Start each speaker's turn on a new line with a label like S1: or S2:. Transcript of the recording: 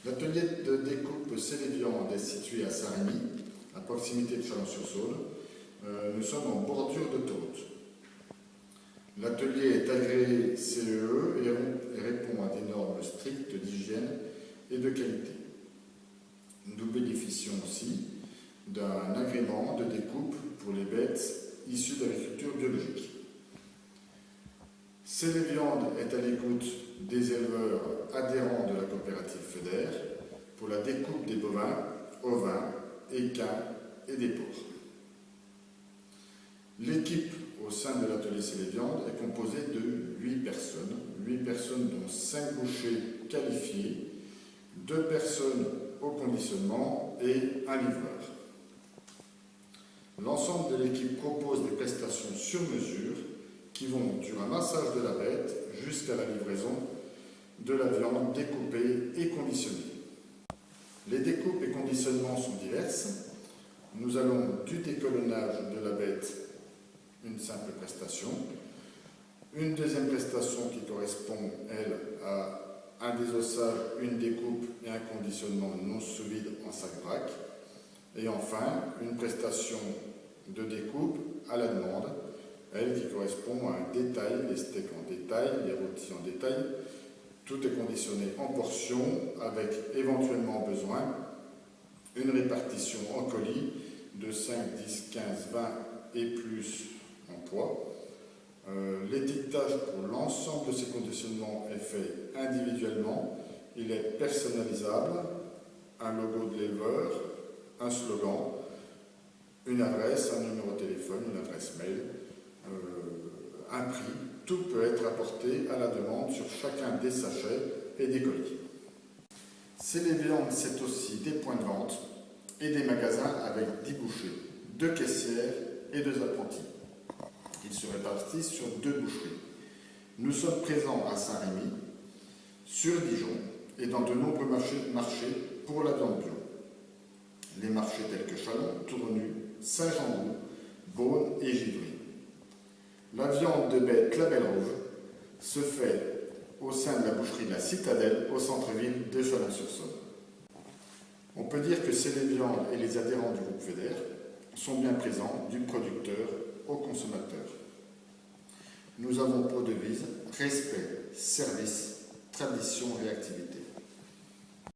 S1: L'atelier de découpe Céléviande est situé à Saint-Rémy, à proximité de Chalon-sur-Saône. Nous sommes en bordure d'autoroute. L'atelier est agréé CEE et répond à des normes strictes d'hygiène et de qualité. Nous bénéficions aussi d'un agrément de découpe pour les bêtes issues de l'agriculture biologique. Céléviande est à l'écoute des éleveurs adhérents de la coopérative FEDER pour la découpe des bovins, ovins, équins et des porcs. L'équipe au sein de l'atelier Céléviande est composée de 8 personnes dont 5 bouchers qualifiés, 2 personnes au conditionnement et un livreur. L'ensemble de l'équipe propose des prestations sur mesure qui vont du ramassage de la bête jusqu'à la livraison de la viande découpée et conditionnée. Les découpes et conditionnements sont diverses. Nous allons du décolonnage de la bête, une simple prestation, une deuxième prestation qui correspond, elle, à un désossage, une découpe et un conditionnement non sous vide en sac vrac, et enfin une prestation de découpe à la demande, elle qui correspond à un détail, les steaks en détail, les rôtis en détail. Tout est conditionné en portions avec éventuellement besoin une répartition en colis de 5, 10, 15, 20 et plus en poids. L'étiquetage pour l'ensemble de ces conditionnements est fait individuellement. Il est personnalisable, un logo de l'éleveur, un slogan, une adresse, un numéro de téléphone, une adresse mail, un prix. Tout peut être apporté à la demande sur chacun des sachets et des colis. Céléviande, c'est aussi des points de vente et des magasins avec 10 bouchers, 2 caissières et 2 apprentis. Ils se répartissent sur 2 boucheries. Nous sommes présents à Saint-Rémy, sur Dijon et dans de nombreux marchés pour la viande bio. Les marchés tels que Chalon, Tournu, Saint-Jean-Loup, Beaune et Givry. La viande de bête Label Rouge se fait au sein de la boucherie de la Citadelle au centre-ville de Chalon-sur-Saône. On peut dire que Céléviande et les adhérents du groupe FEDER sont bien présents du producteur au consommateur. Nous avons pour devise respect, service, tradition et activité.